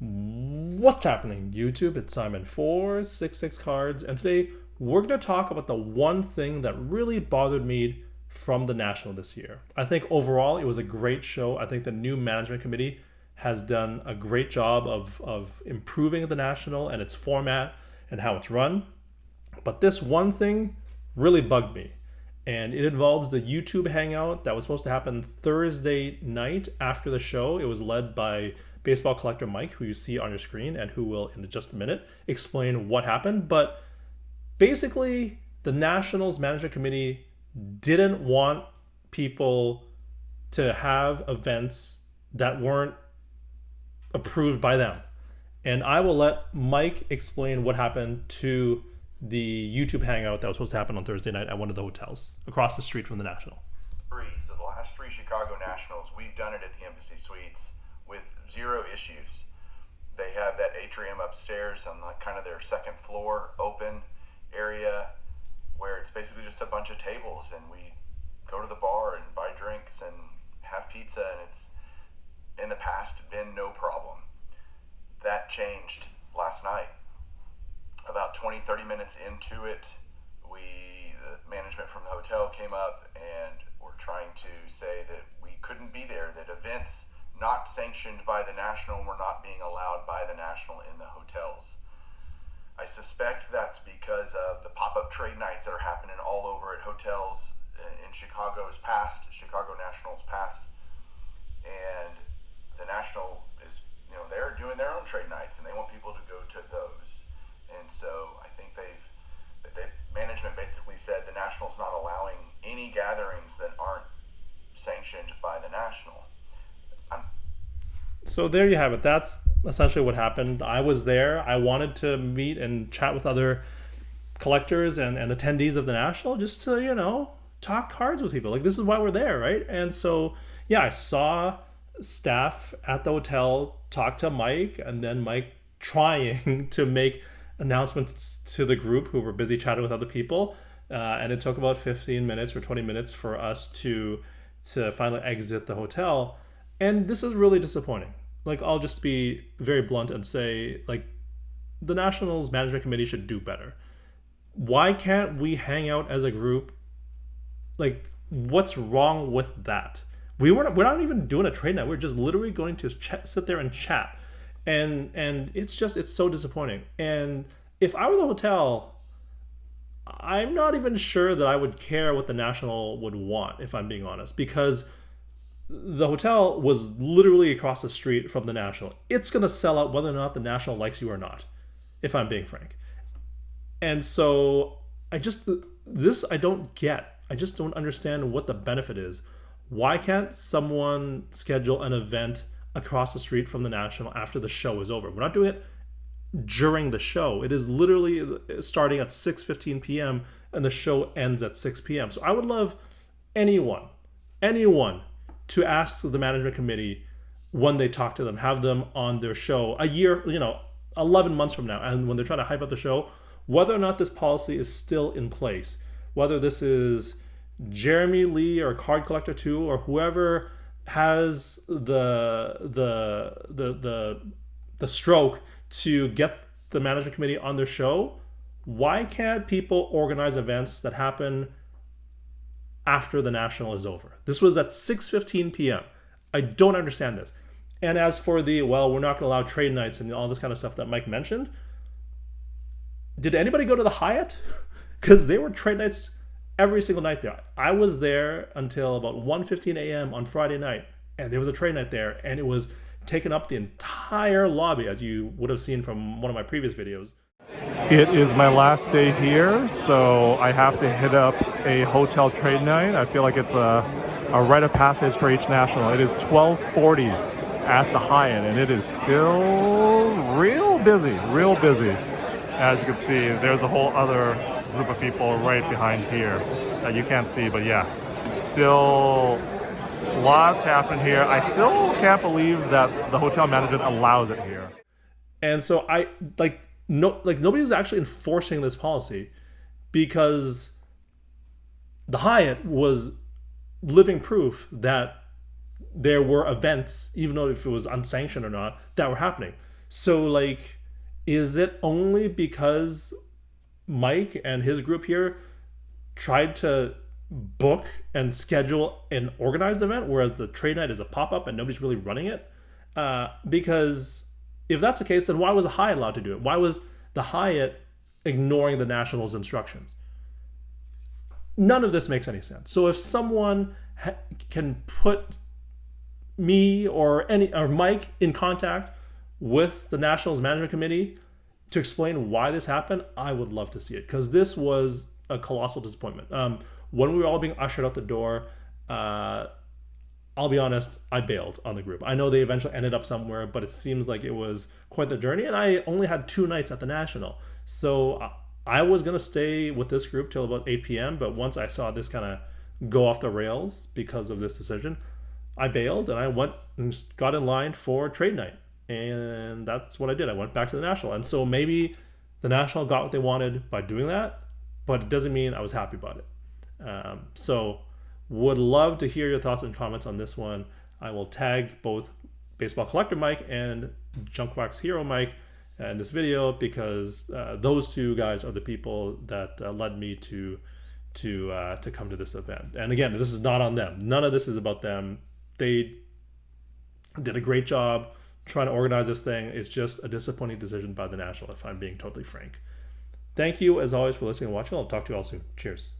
What's happening, YouTube? It's Simon466cards, and today we're going to talk about the one thing that really bothered me from the National this year. I think overall it was a great show. I think the new management committee has done a great job of improving the National and its format and how it's run. But this one thing really bugged me, and it involves the YouTube hangout that was supposed to happen Thursday night after the show. It was led by baseball collector Mike, who you see on your screen and who will in just a minute explain what happened. But basically, the Nationals Management Committee didn't want people to have events that weren't approved by them. And I will let Mike explain what happened to the YouTube hangout that was supposed to happen on Thursday night at one of the hotels across the street from the National. So the last three Chicago Nationals, we've done it at the Embassy Suites with zero issues. They have that atrium upstairs on kind of their second floor open area where it's basically just a bunch of tables, and we go to the bar and buy drinks and have pizza, and it's in the past been no problem. That changed last night. About 20-30 minutes into it, the management from the hotel came up and were trying to say that we couldn't be there, that events not sanctioned by the National were not being allowed by the National in the hotels. I suspect that's because of the pop-up trade nights that are happening all over at hotels in Chicago Nationals past, and the National is, they're doing their own trade nights and they want people to go to those. And so I think the management basically said the National's not allowing any gatherings that aren't sanctioned by the National. So there you have it. That's essentially what happened. I was there. I wanted to meet and chat with other collectors and attendees of the National just to, talk cards with people. Like, this is why we're there, right? And so, yeah, I saw staff at the hotel talk to Mike, and then Mike trying to make announcements to the group who were busy chatting with other people. And it took about 15 minutes or 20 minutes for us to finally exit the hotel. And this is really disappointing. Like, I'll just be very blunt and say, like, the Nationals Management Committee should do better. Why can't we hang out as a group? Like, what's wrong with that? We're not even doing a trade night. We're just literally going to sit there and chat. And it's so disappointing. And if I were the hotel, I'm not even sure that I would care what the National would want, if I'm being honest, because the hotel was literally across the street from the National. It's going to sell out whether or not the National likes you or not, if I'm being frank. And so I don't get. I just don't understand what the benefit is. Why can't someone schedule an event across the street from the National after the show is over? We're not doing it during the show. It is literally starting at 6:15 p.m. and the show ends at 6 p.m. So I would love anyone to ask the management committee when they talk to them, have them on their show a year, 11 months from now, and when they're trying to hype up the show, whether or not this policy is still in place, whether this is Jeremy Lee or Card Collector 2 or whoever has the stroke to get the management committee on their show. Why can't people organize events that happen after the National is over? This was at 6:15 p.m. I don't understand this. And as for we're not going to allow trade nights and all this kind of stuff that Mike mentioned, did anybody go to the Hyatt? Because they were trade nights every single night there. I was there until about 1:15 a.m. on Friday night, and there was a trade night there, and it was taking up the entire lobby, as you would have seen from one of my previous videos. It is my last day here, so I have to hit up a hotel trade night. I feel like it's a rite of passage for each National. It is 12:40 at the Hyatt, and it is still real busy. As you can see, there's a whole other group of people right behind here that you can't see, but yeah, still lots happening here. I still can't believe that the hotel management allows it here. And so nobody's actually enforcing this policy, because the Hyatt was living proof that there were events, even though if it was unsanctioned or not, that were happening. So like, is it only because Mike and his group here tried to book and schedule an organized event, whereas the trade night is a pop up and nobody's really running it? Because if that's the case, then why was the Hyatt allowed to do it? Why was the Hyatt ignoring the Nationals' instructions? None of this makes any sense. So if someone can put me or Mike in contact with the Nationals Management Committee to explain why this happened, I would love to see it, because this was a colossal disappointment. When we were all being ushered out the door, I'll be honest, I bailed on the group. I know they eventually ended up somewhere, but it seems like it was quite the journey, and I only had 2 nights at the National. So I was going to stay with this group till about 8 p.m., but once I saw this kind of go off the rails because of this decision, I bailed and I went and got in line for trade night. And that's what I did. I went back to the National. And so maybe the National got what they wanted by doing that, but it doesn't mean I was happy about it. So would love to hear your thoughts and comments on this one. I will tag both Baseball Collector Mike and Junkbox Hero Mike in this video, because those 2 guys are the people that led me to come to this event. And again, this is not on them. None of this is about them. They did a great job trying to organize this thing. It's just a disappointing decision by the National, if I'm being totally frank. Thank you, as always, for listening and watching. I'll talk to you all soon. Cheers.